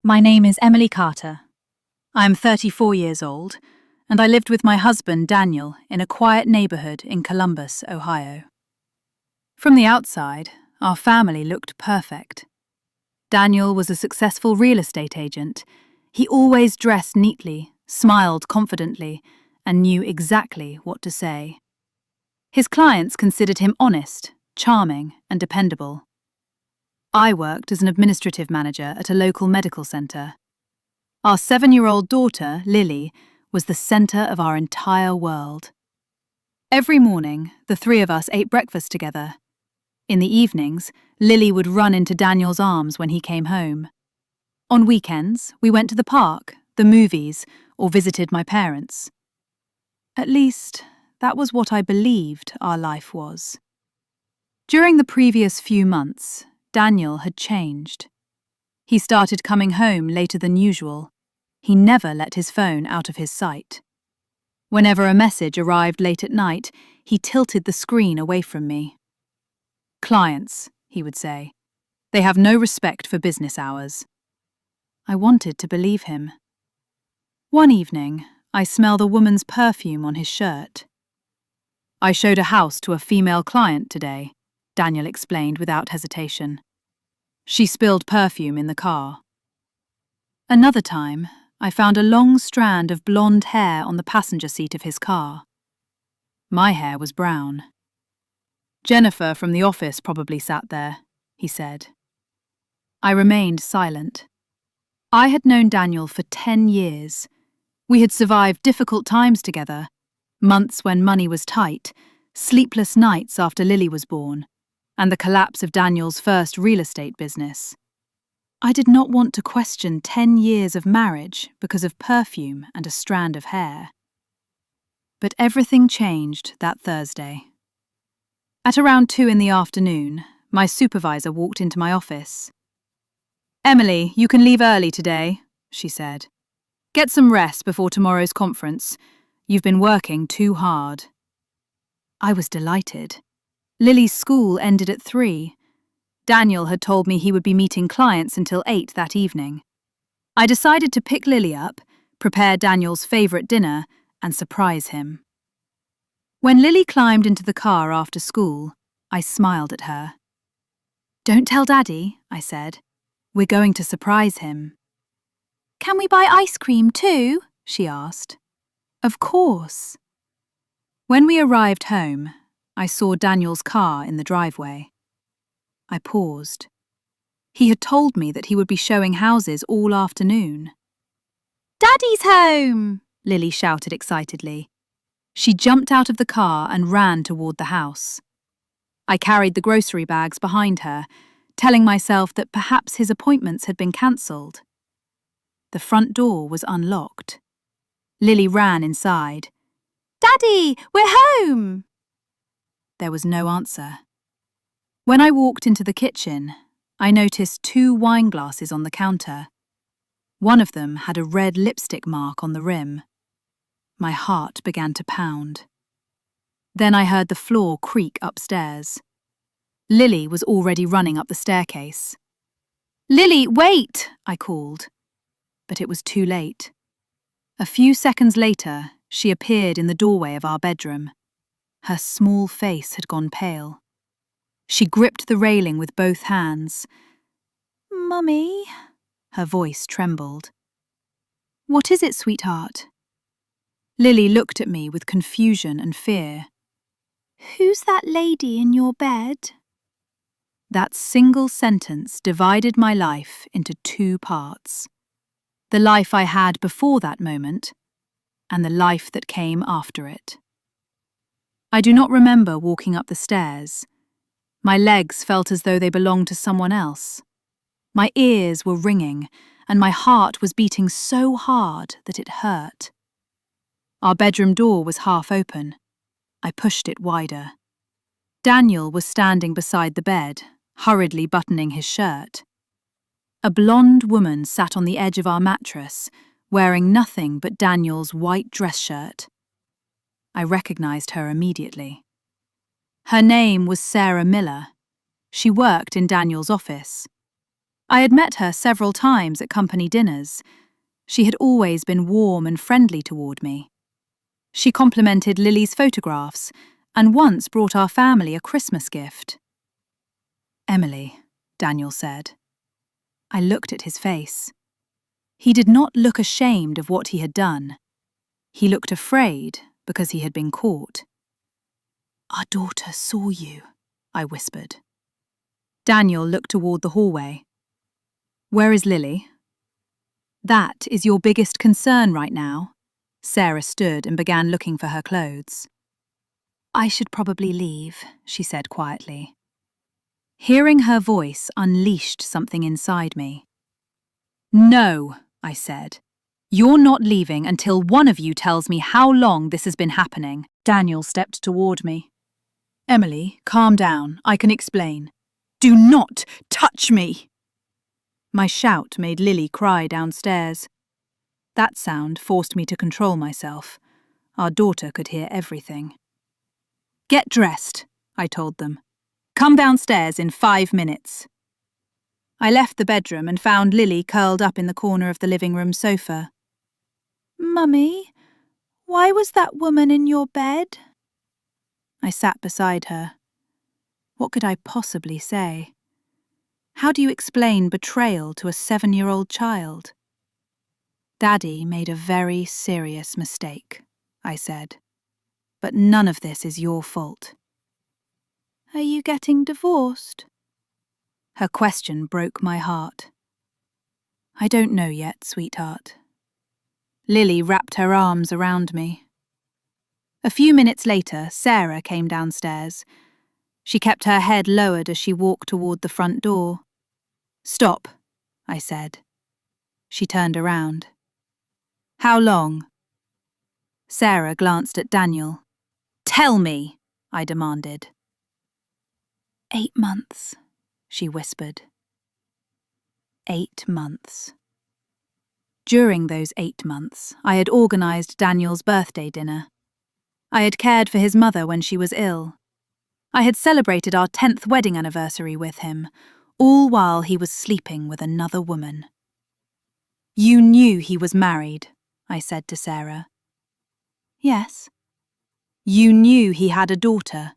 My name is Emily Carter. I'm 34 years old, and I lived with my husband, Daniel, in a quiet neighborhood in Columbus, Ohio. From the outside, our family looked perfect. Daniel was a successful real estate agent. He always dressed neatly, smiled confidently, and knew exactly what to say. His clients considered him honest, charming, and dependable. I worked as an administrative manager at a local medical center. Our 7-year-old daughter, Lily, was the center of our entire world. Every morning, the three of us ate breakfast together. In the evenings, Lily would run into Daniel's arms when he came home. On weekends, we went to the park, the movies, or visited my parents. At least, that was what I believed our life was. During the previous few months, Daniel had changed. He started coming home later than usual. He never let his phone out of his sight. Whenever a message arrived late at night, he tilted the screen away from me. "Clients," he would say. "They have no respect for business hours." I wanted to believe him. One evening, I smelled a woman's perfume on his shirt. "I showed a house to a female client today," Daniel explained without hesitation. "She spilled perfume in the car." Another time, I found a long strand of blonde hair on the passenger seat of his car. My hair was brown. "Jennifer from the office probably sat there," he said. I remained silent. I had known Daniel for 10 years. We had survived difficult times together, months when money was tight, sleepless nights after Lily was born, and the collapse of Daniel's first real estate business. I did not want to question 10 years of marriage because of perfume and a strand of hair. But everything changed that Thursday. At around 2 in the afternoon, my supervisor walked into my office. "Emily, you can leave early today," she said. "Get some rest before tomorrow's conference. You've been working too hard." I was delighted. Lily's school ended at 3. Daniel had told me he would be meeting clients until 8 that evening. I decided to pick Lily up, prepare Daniel's favorite dinner, and surprise him. When Lily climbed into the car after school, I smiled at her. "Don't tell Daddy," I said. "We're going to surprise him." "Can we buy ice cream too?" she asked. "Of course." When we arrived home, I saw Daniel's car in the driveway. I paused. He had told me that he would be showing houses all afternoon. "Daddy's home!" Lily shouted excitedly. She jumped out of the car and ran toward the house. I carried the grocery bags behind her, telling myself that perhaps his appointments had been cancelled. The front door was unlocked. Lily ran inside. "Daddy, we're home!" There was no answer. When I walked into the kitchen, I noticed 2 wine glasses on the counter. One of them had a red lipstick mark on the rim. My heart began to pound. Then I heard the floor creak upstairs. Lily was already running up the staircase. "Lily, wait!" I called. But it was too late. A few seconds later, she appeared in the doorway of our bedroom. Her small face had gone pale. She gripped the railing with both hands. "Mummy," her voice trembled. "What is it, sweetheart?" Lily looked at me with confusion and fear. "Who's that lady in your bed?" That single sentence divided my life into 2 parts. The life I had before that moment, and the life that came after it. I do not remember walking up the stairs. My legs felt as though they belonged to someone else. My ears were ringing, and my heart was beating so hard that it hurt. Our bedroom door was half open. I pushed it wider. Daniel was standing beside the bed, hurriedly buttoning his shirt. A blonde woman sat on the edge of our mattress, wearing nothing but Daniel's white dress shirt. I recognized her immediately. Her name was Sarah Miller. She worked in Daniel's office. I had met her several times at company dinners. She had always been warm and friendly toward me. She complimented Lily's photographs and once brought our family a Christmas gift. "Emily," Daniel said. I looked at his face. He did not look ashamed of what he had done. He looked afraid because he had been caught. "Our daughter saw you," I whispered. Daniel looked toward the hallway. "Where is Lily?" "That is your biggest concern right now." Sarah stood and began looking for her clothes. "I should probably leave," she said quietly. Hearing her voice unleashed something inside me. "No," I said. "You're not leaving until one of you tells me how long this has been happening." Daniel stepped toward me. "Emily, calm down. I can explain." "Do not touch me!" My shout made Lily cry downstairs. That sound forced me to control myself. Our daughter could hear everything. "Get dressed," I told them. "Come downstairs in 5 minutes." I left the bedroom and found Lily curled up in the corner of the living room sofa. "Mummy, why was that woman in your bed?" I sat beside her. What could I possibly say? How do you explain betrayal to a 7-year-old child? "Daddy made a very serious mistake," I said. "But none of this is your fault." "Are you getting divorced?" Her question broke my heart. "I don't know yet, sweetheart." Lily wrapped her arms around me. A few minutes later, Sarah came downstairs. She kept her head lowered as she walked toward the front door. "Stop," I said. She turned around. "How long?" Sarah glanced at Daniel. "Tell me," I demanded. 8 months, she whispered. 8 months. During those 8 months, I had organised Daniel's birthday dinner. I had cared for his mother when she was ill. I had celebrated our 10th wedding anniversary with him, all while he was sleeping with another woman. "You knew he was married," I said to Sarah. "Yes." "You knew he had a daughter."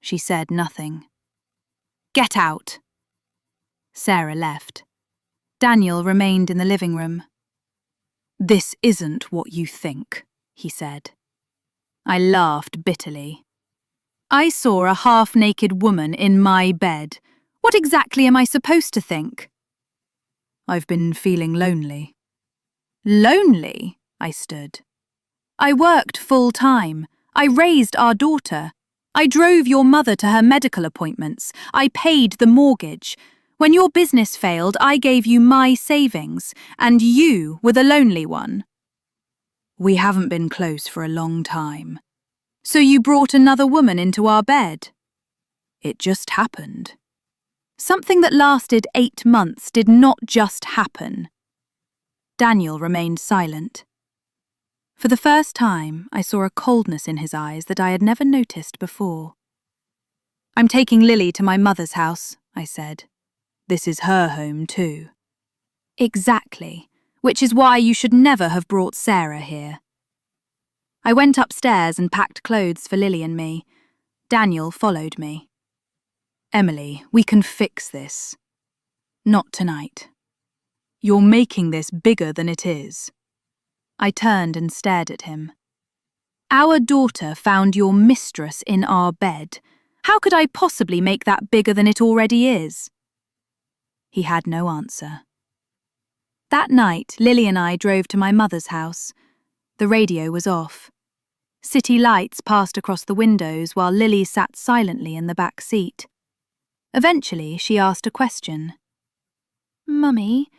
She said nothing. "Get out." Sarah left. Daniel remained in the living room. "This isn't what you think," he said. I laughed bitterly. "I saw a half-naked woman in my bed. What exactly am I supposed to think?" "I've been feeling lonely." "Lonely?" I stood. "I worked full-time. I raised our daughter. I drove your mother to her medical appointments. I paid the mortgage. When your business failed, I gave you my savings, and you were the lonely one." "We haven't been close for a long time." "So you brought another woman into our bed?" "It just happened." "Something that lasted 8 months did not just happen." Daniel remained silent. For the first time, I saw a coldness in his eyes that I had never noticed before. "I'm taking Lily to my mother's house," I said. "This is her home too." "Exactly, which is why you should never have brought Sarah here." I went upstairs and packed clothes for Lily and me. Daniel followed me. "Emily, we can fix this." "Not tonight." "You're making this bigger than it is." I turned and stared at him. "Our daughter found your mistress in our bed. How could I possibly make that bigger than it already is?" He had no answer. That night, Lily and I drove to my mother's house. The radio was off. City lights passed across the windows while Lily sat silently in the back seat. Eventually, she asked a question. "Mummy,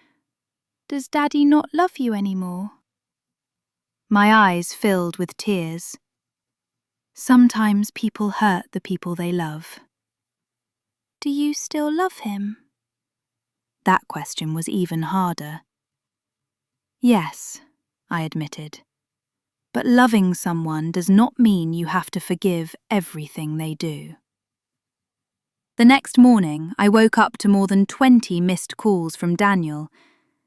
does Daddy not love you anymore?" My eyes filled with tears. Sometimes people hurt the people they love. "Do you still love him?" That question was even harder. "Yes," I admitted. "But loving someone does not mean you have to forgive everything they do." The next morning, I woke up to more than 20 missed calls from Daniel.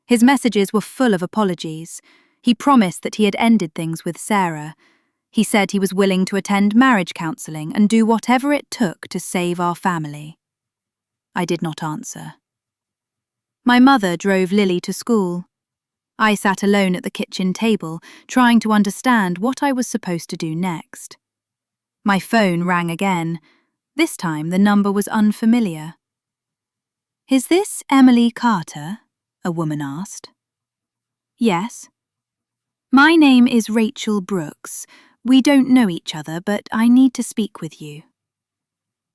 His messages were full of apologies. He promised that he had ended things with Sarah. He said he was willing to attend marriage counselling and do whatever it took to save our family. I did not answer. My mother drove Lily to school. I sat alone at the kitchen table, trying to understand what I was supposed to do next. My phone rang again. This time the number was unfamiliar. "Is this Emily Carter?" a woman asked. "Yes." "My name is Rachel Brooks. We don't know each other, but I need to speak with you."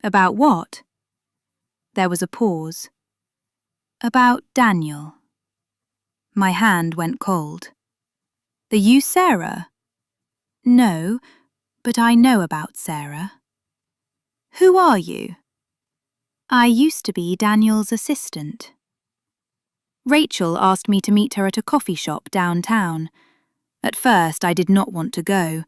"About what?" There was a pause. "About Daniel." My hand went cold. "Are you Sarah?" "No, but I know about Sarah." "Who are you?" "I used to be Daniel's assistant." Rachel asked me to meet her at a coffee shop downtown. At first, I did not want to go,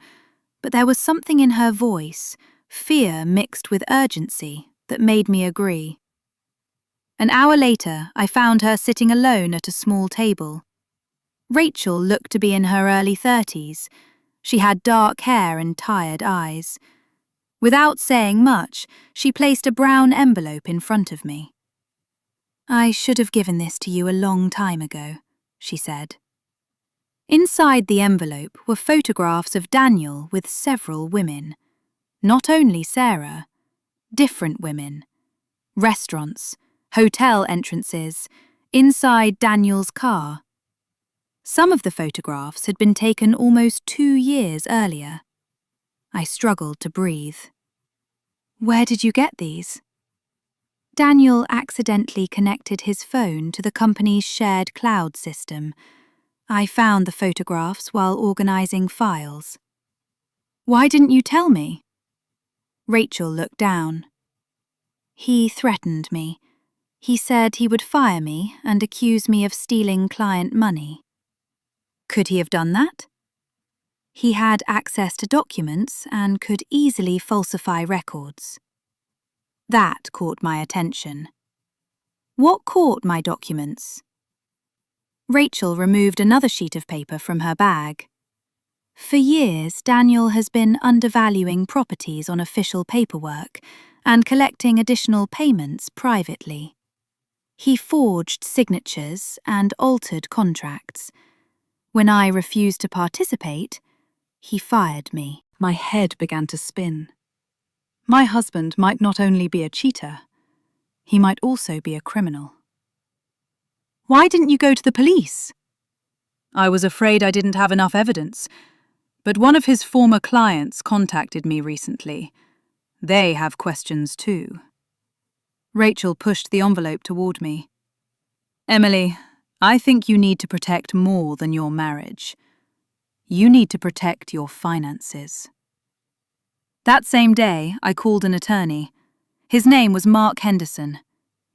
but there was something in her voice, fear mixed with urgency, that made me agree. An hour later, I found her sitting alone at a small table. Rachel looked to be in her early 30s. She had dark hair and tired eyes. Without saying much, she placed a brown envelope in front of me. "I should have given this to you a long time ago," she said. Inside the envelope were photographs of Daniel with several women. Not only Sarah, different women. Restaurants, hotel entrances, inside Daniel's car. Some of the photographs had been taken almost 2 years earlier. I struggled to breathe. "Where did you get these?" Daniel accidentally connected his phone to the company's shared cloud system. I found the photographs while organizing files. "Why didn't you tell me?" Rachel looked down. "He threatened me. He said he would fire me and accuse me of stealing client money." "Could he have done that?" "He had access to documents and could easily falsify records." That caught my attention. "What caught my documents?" Rachel removed another sheet of paper from her bag. "For years, Daniel has been undervaluing properties on official paperwork and collecting additional payments privately. He forged signatures and altered contracts. When I refused to participate, he fired me." My head began to spin. My husband might not only be a cheater, he might also be a criminal. "Why didn't you go to the police?" "I was afraid I didn't have enough evidence, but one of his former clients contacted me recently. They have questions too." Rachel pushed the envelope toward me. "Emily, I think you need to protect more than your marriage. You need to protect your finances." That same day, I called an attorney. His name was Mark Henderson.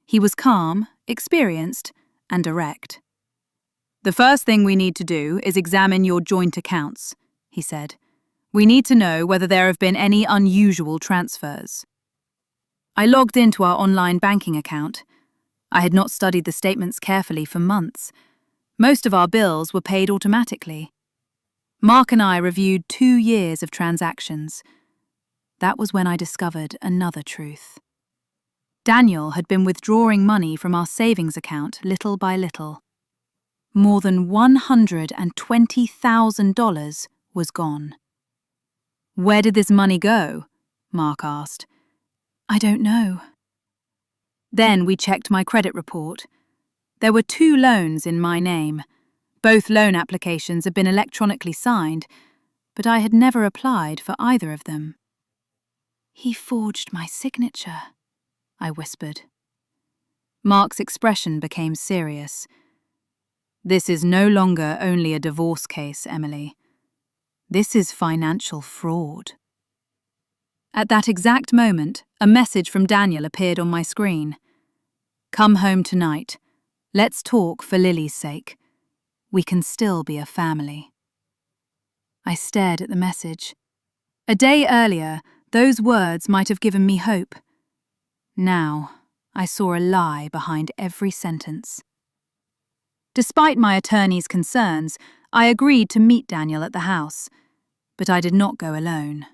He was calm, experienced, and direct. "The first thing we need to do is examine your joint accounts," he said. "We need to know whether there have been any unusual transfers." I logged into our online banking account. I had not studied the statements carefully for months. Most of our bills were paid automatically. Mark and I reviewed 2 years of transactions. That was when I discovered another truth. Daniel had been withdrawing money from our savings account little by little. More than $120,000 was gone. "Where did this money go?" Mark asked. "I don't know." Then we checked my credit report. There were 2 loans in my name. Both loan applications had been electronically signed, but I had never applied for either of them. "He forged my signature," I whispered. Mark's expression became serious. "This is no longer only a divorce case, Emily. This is financial fraud." At that exact moment, a message from Daniel appeared on my screen. "Come home tonight. Let's talk for Lily's sake. We can still be a family." I stared at the message. A day earlier, those words might have given me hope. Now, I saw a lie behind every sentence. Despite my attorney's concerns, I agreed to meet Daniel at the house, but I did not go alone.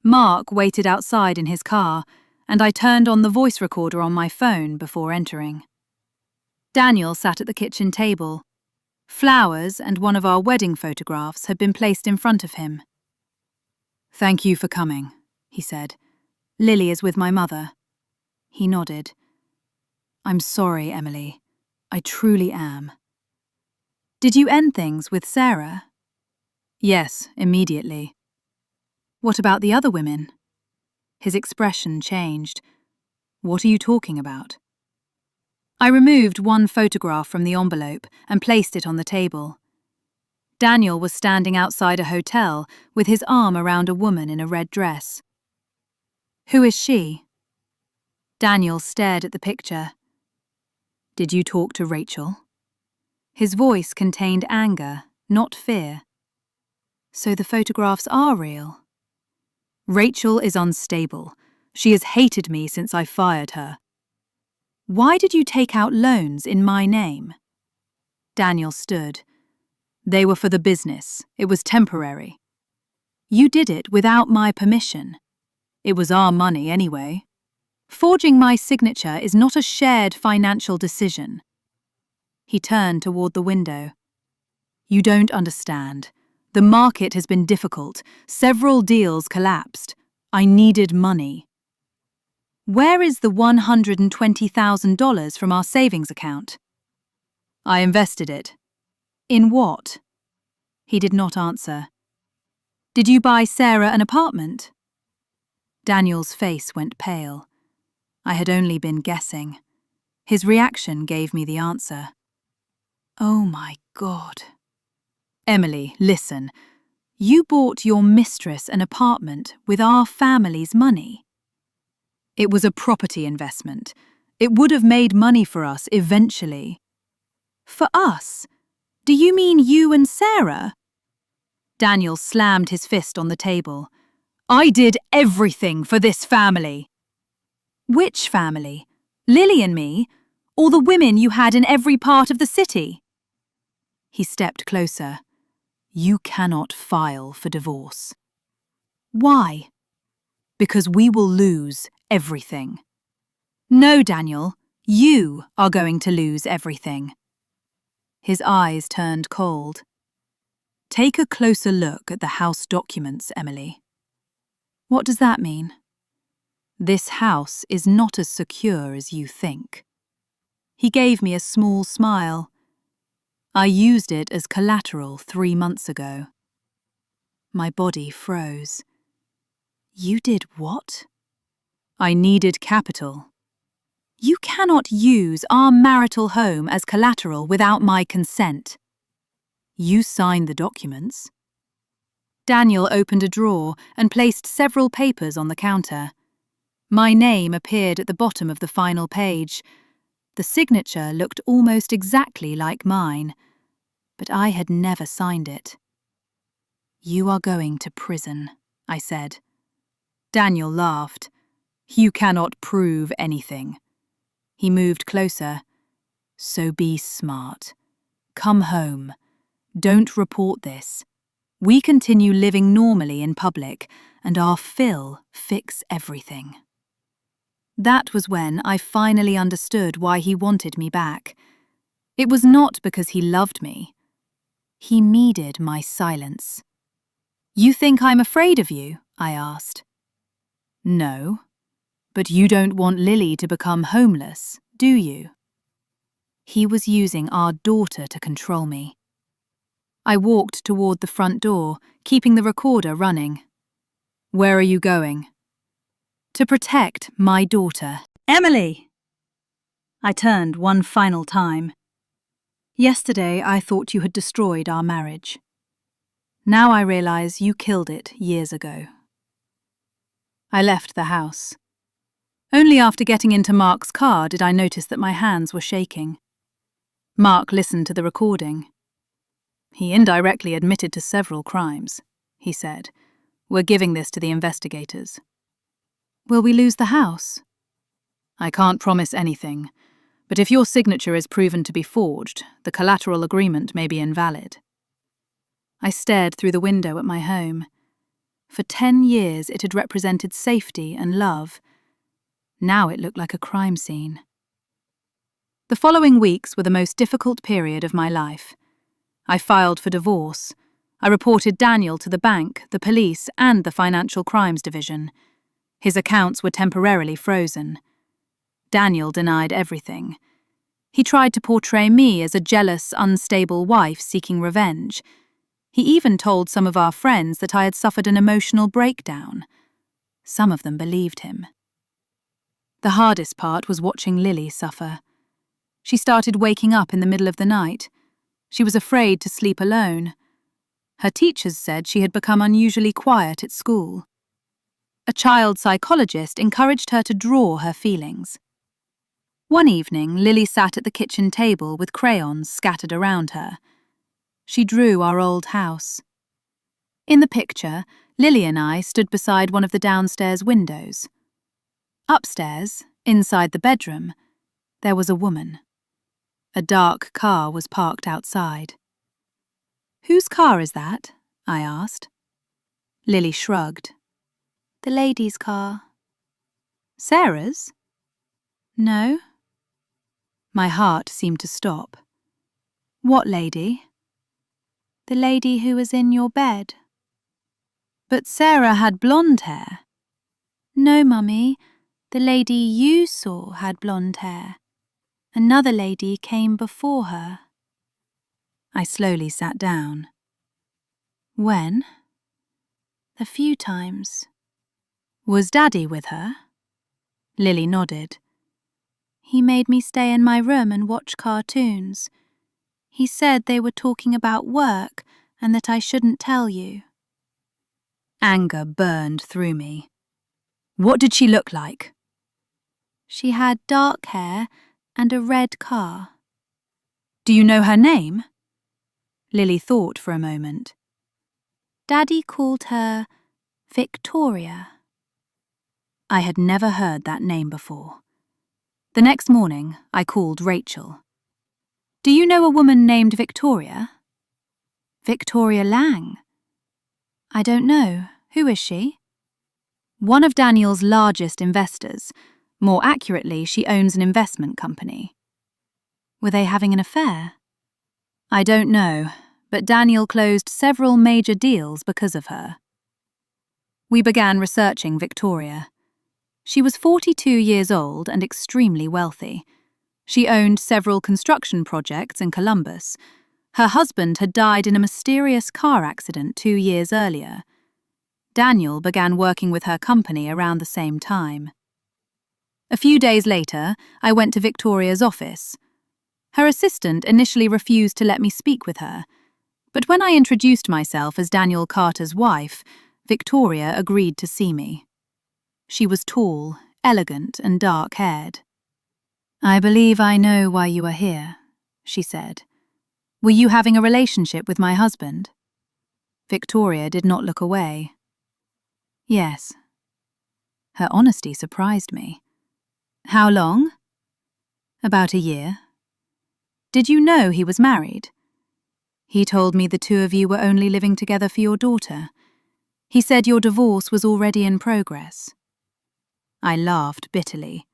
Mark waited outside in his car, and I turned on the voice recorder on my phone before entering. Daniel sat at the kitchen table. Flowers and one of our wedding photographs had been placed in front of him. "Thank you for coming," he said. "Lily is with my mother." He nodded. "I'm sorry, Emily. I truly am." "Did you end things with Sarah?" "Yes, immediately." "What about the other women?" His expression changed. "What are you talking about?" I removed one photograph from the envelope and placed it on the table. Daniel was standing outside a hotel with his arm around a woman in a red dress. "Who is she?" Daniel stared at the picture. "Did you talk to Rachel?" His voice contained anger, not fear. "So the photographs are real?" "Rachel is unstable. She has hated me since I fired her." "Why did you take out loans in my name?" Daniel stood. "They were for the business. It was temporary." "You did it without my permission." "It was our money anyway." "Forging my signature is not a shared financial decision." He turned toward the window. "You don't understand. The market has been difficult. Several deals collapsed. I needed money." "Where is the $120,000 from our savings account?" "I invested it." "In what?" He did not answer. "Did you buy Sarah an apartment?" Daniel's face went pale. I had only been guessing. His reaction gave me the answer. "Oh my God." "Emily, listen. You bought your mistress an apartment with our family's money." "It was a property investment. It would have made money for us eventually." "For us? Do you mean you and Sarah?" Daniel slammed his fist on the table. "I did everything for this family." "Which family? Lily and me? Or the women you had in every part of the city?" He stepped closer. "You cannot file for divorce." "Why?" "Because we will lose everything." "No, Daniel, you are going to lose everything." His eyes turned cold. "Take a closer look at the house documents, Emily." "What does that mean?" "This house is not as secure as you think." He gave me a small smile. "I used it as collateral 3 months ago." My body froze. "You did what?" "I needed capital." "You cannot use our marital home as collateral without my consent." "You signed the documents." Daniel opened a drawer and placed several papers on the counter. My name appeared at the bottom of the final page. The signature looked almost exactly like mine, but I had never signed it. "You are going to prison," I said. Daniel laughed. "You cannot prove anything." He moved closer. "So be smart. Come home. Don't report this. We continue living normally in public, and our Phil fix everything." That was when I finally understood why he wanted me back. It was not because he loved me. He needed my silence. "You think I'm afraid of you?" I asked. "No. But you don't want Lily to become homeless, do you?" He was using our daughter to control me. I walked toward the front door, keeping the recorder running. "Where are you going?" "To protect my daughter." "Emily!" I turned one final time. "Yesterday I thought you had destroyed our marriage. Now I realize you killed it years ago." I left the house. Only after getting into Mark's car did I notice that my hands were shaking. Mark listened to the recording. "He indirectly admitted to several crimes," he said. "We're giving this to the investigators." "Will we lose the house?" I can't promise anything, but if your signature is proven to be forged, the collateral agreement may be invalid. I stared through the window at my home. For 10 years it had represented safety and love. Now it looked like a crime scene. The following weeks were the most difficult period of my life. I filed for divorce. I reported Daniel to the bank, the police, and the Financial Crimes Division. His accounts were temporarily frozen. Daniel denied everything. He tried to portray me as a jealous, unstable wife seeking revenge. He even told some of our friends that I had suffered an emotional breakdown. Some of them believed him. The hardest part was watching Lily suffer. She started waking up in the middle of the night. She was afraid to sleep alone. Her teachers said she had become unusually quiet at school. A child psychologist encouraged her to draw her feelings. One evening, Lily sat at the kitchen table with crayons scattered around her. She drew our old house. In the picture, Lily and I stood beside one of the downstairs windows. Upstairs, inside the bedroom, there was a woman. A dark car was parked outside. "Whose car is that?" I asked. Lily shrugged. "The lady's car." "Sarah's?" "No." My heart seemed to stop. "What lady?" "The lady who was in your bed." "But Sarah had blonde hair." "No, Mummy. The lady you saw had blonde hair. Another lady came before her." I slowly sat down. "When?" "A few times." "Was Daddy with her?" Lily nodded. "He made me stay in my room and watch cartoons. He said they were talking about work and that I shouldn't tell you." Anger burned through me. "What did she look like?" "She had dark hair and a red car." "Do you know her name?" Lily thought for a moment. "Daddy called her Victoria." I had never heard that name before. The next morning, I called Rachel. "Do you know a woman named Victoria?" "Victoria Lang?" "I don't know. Who is she?" "One of Daniel's largest investors. More accurately, she owns an investment company." "Were they having an affair?" "I don't know, but Daniel closed several major deals because of her." We began researching Victoria. She was 42 years old and extremely wealthy. She owned several construction projects in Columbus. Her husband had died in a mysterious car accident 2 years earlier. Daniel began working with her company around the same time. A few days later, I went to Victoria's office. Her assistant initially refused to let me speak with her, but when I introduced myself as Daniel Carter's wife, Victoria agreed to see me. She was tall, elegant, and dark-haired. "I believe I know why you are here," she said. "Were you having a relationship with my husband?" Victoria did not look away. "Yes." Her honesty surprised me. "How long?" "About a year." "Did you know he was married?" "He told me the two of you were only living together for your daughter. He said your divorce was already in progress." I laughed bitterly.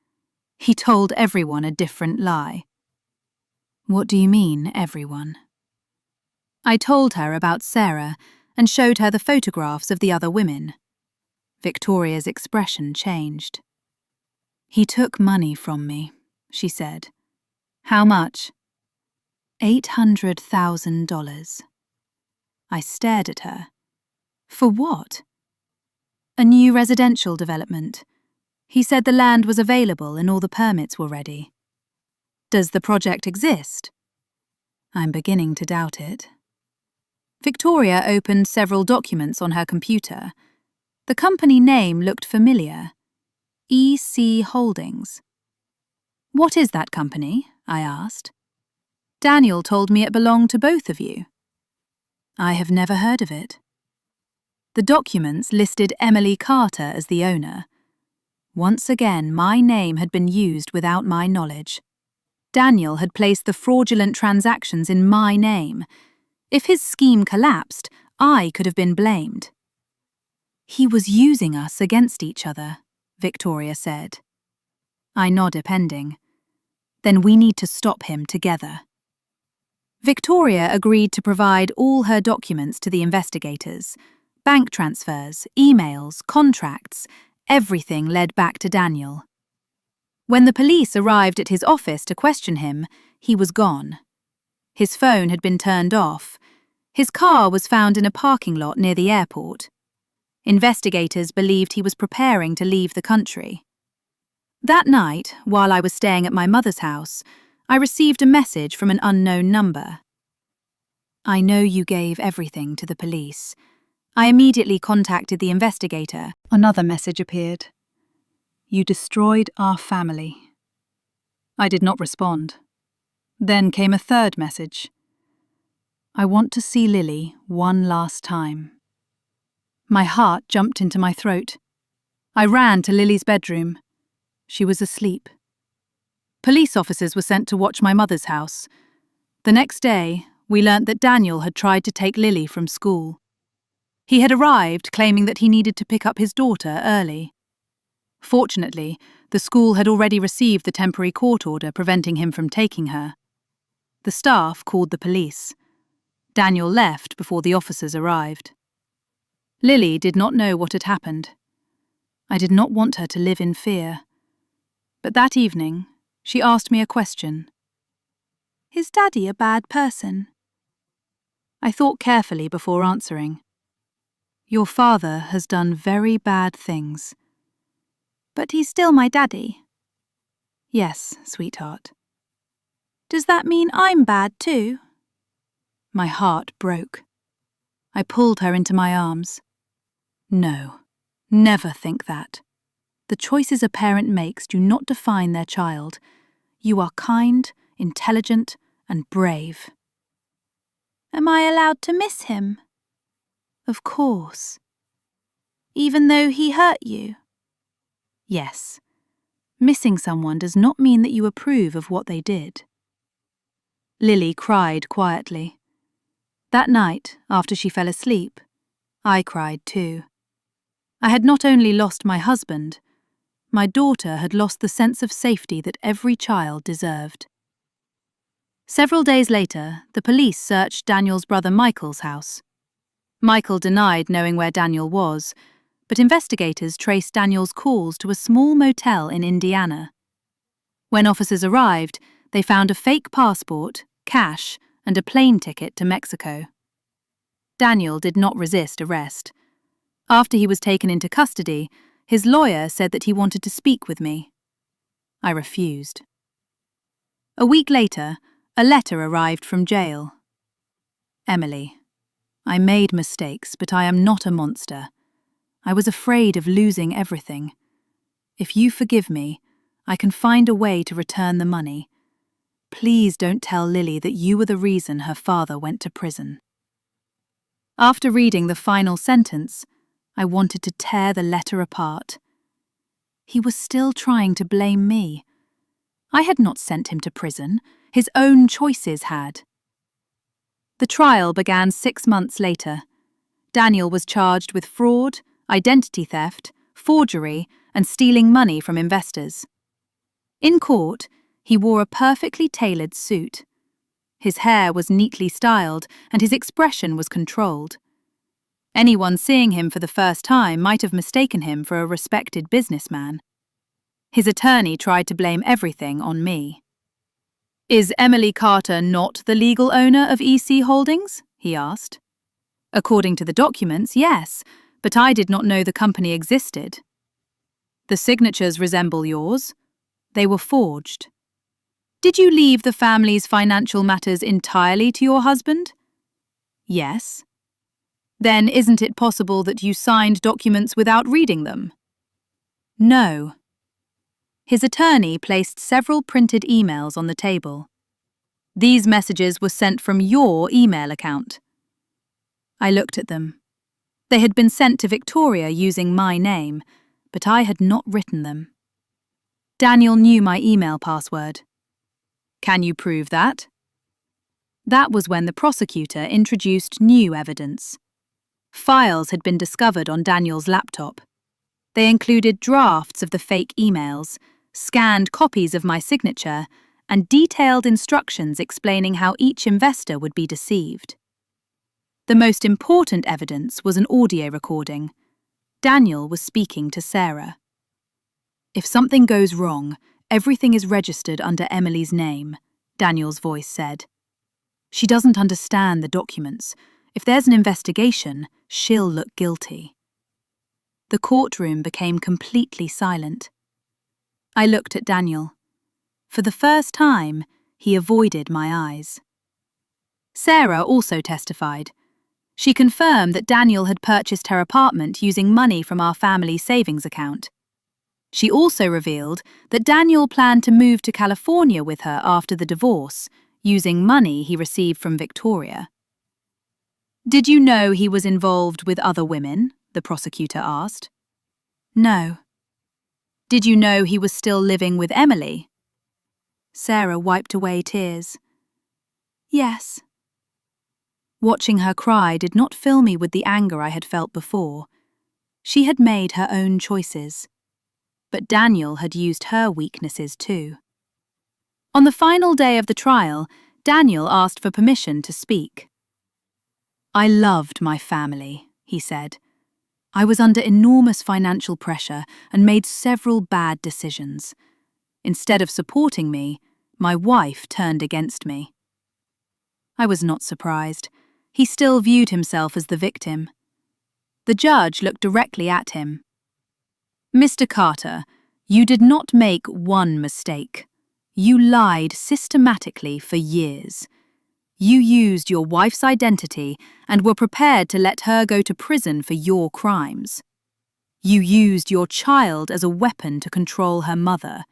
He told everyone a different lie. "What do you mean, everyone?" I told her about Sarah and showed her the photographs of the other women. Victoria's expression changed. "He took money from me," she said. "How much?" $800,000. I stared at her. "For what?" "A new residential development. He said the land was available and all the permits were ready." "Does the project exist?" I'm beginning to doubt it. Victoria opened several documents on her computer. The company name looked familiar. EC Holdings. "What is that company?" I asked. "Daniel told me it belonged to both of you." "I have never heard of it." The documents listed Emily Carter as the owner. Once again, my name had been used without my knowledge. Daniel had placed the fraudulent transactions in my name. If his scheme collapsed, I could have been blamed. He was using us against each other, Victoria said. I nodded, pending. Then we need to stop him together. Victoria agreed to provide all her documents to the investigators. Bank transfers, emails, contracts, everything led back to Daniel. When the police arrived at his office to question him, he was gone. His phone had been turned off. His car was found in a parking lot near the airport. Investigators believed he was preparing to leave the country. That night, while I was staying at my mother's house, I received a message from an unknown number. I know you gave everything to the police. I immediately contacted the investigator. Another message appeared. You destroyed our family. I did not respond. Then came a third message. I want to see Lily one last time. My heart jumped into my throat. I ran to Lily's bedroom. She was asleep. Police officers were sent to watch my mother's house. The next day, we learnt that Daniel had tried to take Lily from school. He had arrived claiming that he needed to pick up his daughter early. Fortunately, the school had already received the temporary court order preventing him from taking her. The staff called the police. Daniel left before the officers arrived. Lily did not know what had happened. I did not want her to live in fear. But that evening, she asked me a question. Is Daddy a bad person? I thought carefully before answering. Your father has done very bad things. But he's still my daddy. Yes, sweetheart. Does that mean I'm bad too? My heart broke. I pulled her into my arms. No, never think that. The choices a parent makes do not define their child. You are kind, intelligent, and brave. Am I allowed to miss him? Of course. Even though he hurt you? Yes. Missing someone does not mean that you approve of what they did. Lily cried quietly. That night, after she fell asleep, I cried too. I had not only lost my husband, my daughter had lost the sense of safety that every child deserved. Several days later, the police searched Daniel's brother Michael's house. Michael denied knowing where Daniel was, but investigators traced Daniel's calls to a small motel in Indiana. When officers arrived, they found a fake passport, cash, and a plane ticket to Mexico. Daniel did not resist arrest. After he was taken into custody, his lawyer said that he wanted to speak with me. I refused. A week later, a letter arrived from jail. Emily, I made mistakes, but I am not a monster. I was afraid of losing everything. If you forgive me, I can find a way to return the money. Please don't tell Lily that you were the reason her father went to prison. After reading the final sentence, I wanted to tear the letter apart. He was still trying to blame me. I had not sent him to prison. His own choices had. The trial began 6 months later. Daniel was charged with fraud, identity theft, forgery, and stealing money from investors. In court, he wore a perfectly tailored suit. His hair was neatly styled, and his expression was controlled. Anyone seeing him for the first time might have mistaken him for a respected businessman. His attorney tried to blame everything on me. Is Emily Carter not the legal owner of EC Holdings? He asked. According to the documents, yes, but I did not know the company existed. The signatures resemble yours. They were forged. Did you leave the family's financial matters entirely to your husband? Yes. Then isn't it possible that you signed documents without reading them? No. His attorney placed several printed emails on the table. These messages were sent from your email account. I looked at them. They had been sent to Victoria using my name, but I had not written them. Daniel knew my email password. Can you prove that? That was when the prosecutor introduced new evidence. Files had been discovered on Daniel's laptop. They included drafts of the fake emails, scanned copies of my signature, and detailed instructions explaining how each investor would be deceived. The most important evidence was an audio recording. Daniel was speaking to Sarah. If something goes wrong, everything is registered under Emily's name, Daniel's voice said. She doesn't understand the documents. If there's an investigation, she'll look guilty. The courtroom became completely silent. I looked at Daniel. For the first time, he avoided my eyes. Sarah also testified. She confirmed that Daniel had purchased her apartment using money from our family savings account. She also revealed that Daniel planned to move to California with her after the divorce, using money he received from Victoria. Did you know he was involved with other women? The prosecutor asked. No. Did you know he was still living with Emily? Sarah wiped away tears. Yes. Watching her cry did not fill me with the anger I had felt before. She had made her own choices. But Daniel had used her weaknesses too. On the final day of the trial, Daniel asked for permission to speak. I loved my family, he said. I was under enormous financial pressure and made several bad decisions. Instead of supporting me, my wife turned against me. I was not surprised. He still viewed himself as the victim. The judge looked directly at him. Mr. Carter, you did not make one mistake. You lied systematically for years. You used your wife's identity and were prepared to let her go to prison for your crimes. You used your child as a weapon to control her mother.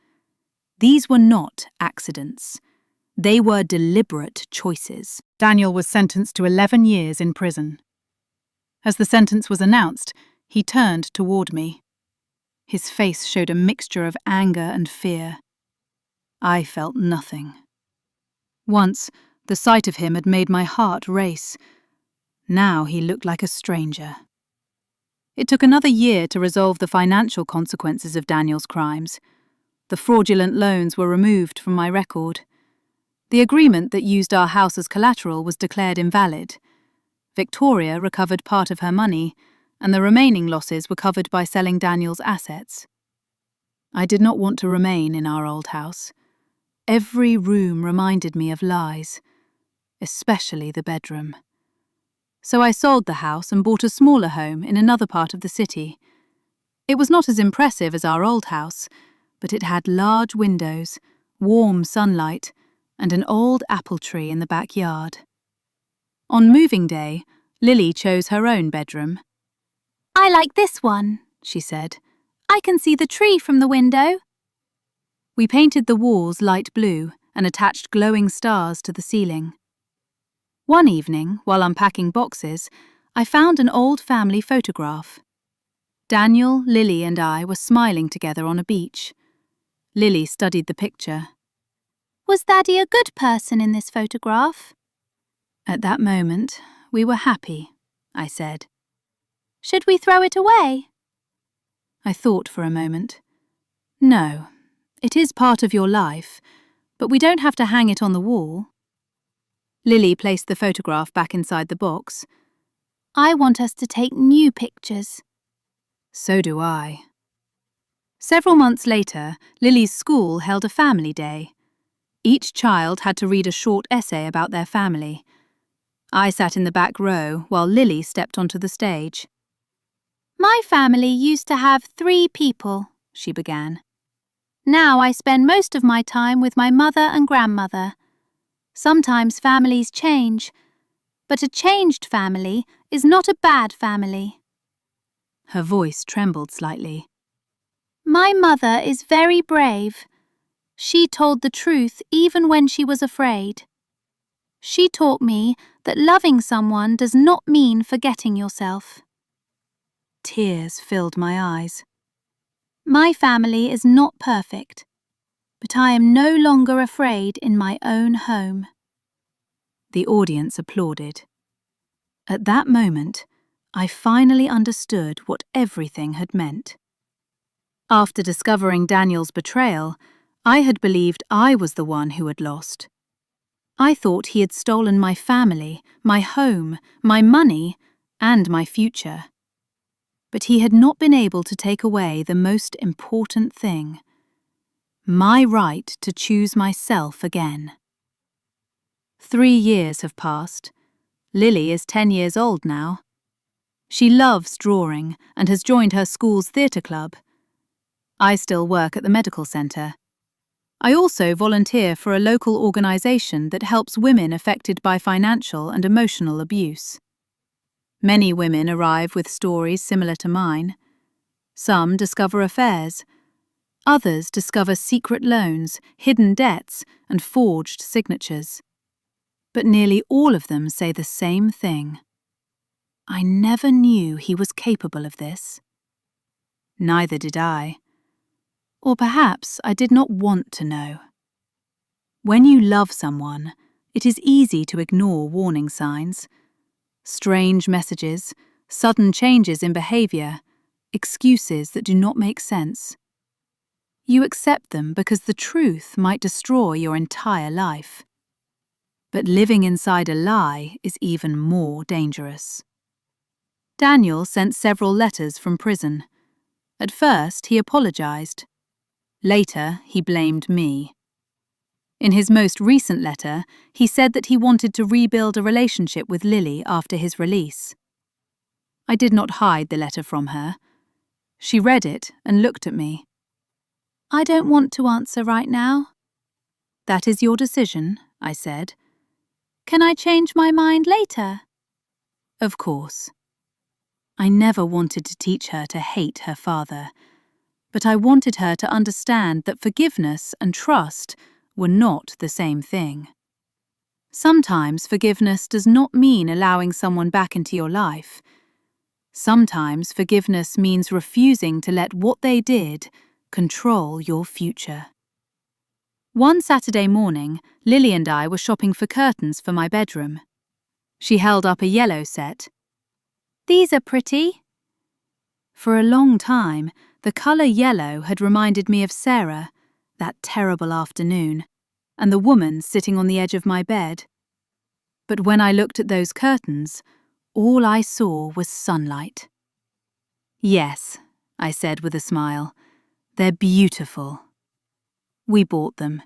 These were not accidents. They were deliberate choices. Daniel was sentenced to 11 years in prison. As the sentence was announced, he turned toward me. His face showed a mixture of anger and fear. I felt nothing. Once, the sight of him had made my heart race. Now he looked like a stranger. It took another year to resolve the financial consequences of Daniel's crimes. The fraudulent loans were removed from my record. The agreement that used our house as collateral was declared invalid. Victoria recovered part of her money, and the remaining losses were covered by selling Daniel's assets. I did not want to remain in our old house. Every room reminded me of lies, especially the bedroom. So I sold the house and bought a smaller home in another part of the city. It was not as impressive as our old house, but it had large windows, warm sunlight, and an old apple tree in the backyard. On moving day, Lily chose her own bedroom. I like this one, she said. I can see the tree from the window. We painted the walls light blue and attached glowing stars to the ceiling. One evening, while unpacking boxes, I found an old family photograph. Daniel, Lily, and I were smiling together on a beach. Lily studied the picture. Was Daddy a good person in this photograph? At that moment, we were happy, I said. Should we throw it away? I thought for a moment. No, it is part of your life, but we don't have to hang it on the wall. Lily placed the photograph back inside the box. I want us to take new pictures. So do I. Several months later, Lily's school held a family day. Each child had to read a short essay about their family. I sat in the back row while Lily stepped onto the stage. My family used to have 3 people, she began. Now I spend most of my time with my mother and grandmother. Sometimes families change, but a changed family is not a bad family. Her voice trembled slightly. My mother is very brave. She told the truth even when she was afraid. She taught me that loving someone does not mean forgetting yourself. Tears filled my eyes. My family is not perfect, but I am no longer afraid in my own home. The audience applauded. At that moment, I finally understood what everything had meant. After discovering Daniel's betrayal, I had believed I was the one who had lost. I thought he had stolen my family, my home, my money, and my future. But he had not been able to take away the most important thing: my right to choose myself again. 3 years have passed. Lily is 10 years old now. She loves drawing and has joined her school's theatre club. I still work at the medical centre. I also volunteer for a local organisation that helps women affected by financial and emotional abuse. Many women arrive with stories similar to mine. Some discover affairs. Others discover secret loans, hidden debts, and forged signatures. But nearly all of them say the same thing: I never knew he was capable of this. Neither did I. Or perhaps I did not want to know. When you love someone, it is easy to ignore warning signs. Strange messages, sudden changes in behaviour, excuses that do not make sense. You accept them because the truth might destroy your entire life. But living inside a lie is even more dangerous. Daniel sent several letters from prison. At first, he apologised. Later, he blamed me. In his most recent letter, he said that he wanted to rebuild a relationship with Lily after his release. I did not hide the letter from her. She read it and looked at me. I don't want to answer right now. That is your decision, I said. Can I change my mind later? Of course. I never wanted to teach her to hate her father, but I wanted her to understand that forgiveness and trust were not the same thing. Sometimes forgiveness does not mean allowing someone back into your life. Sometimes forgiveness means refusing to let what they did control your future. One Saturday morning, Lily and I were shopping for curtains for my bedroom. She held up a yellow set. These are pretty. For a long time, the colour yellow had reminded me of Sarah, that terrible afternoon, and the woman sitting on the edge of my bed. But when I looked at those curtains, all I saw was sunlight. Yes, I said with a smile, they're beautiful. We bought them.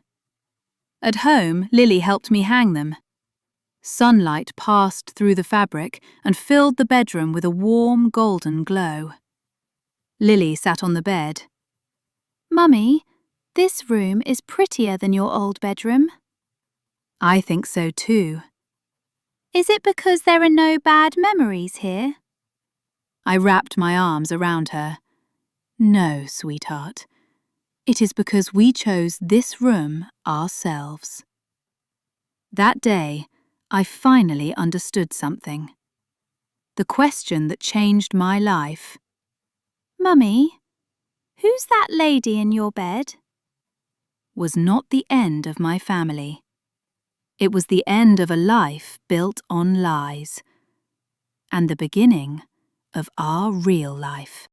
At home, Lily helped me hang them. Sunlight passed through the fabric and filled the bedroom with a warm, golden glow. Lily sat on the bed. Mummy, this room is prettier than your old bedroom. I think so too. Is it because there are no bad memories here? I wrapped my arms around her. No, sweetheart. It is because we chose this room ourselves. That day, I finally understood something. The question that changed my life. Mummy, who's that lady in your bed? Was not the end of my family. It was the end of a life built on lies, and the beginning of our real life.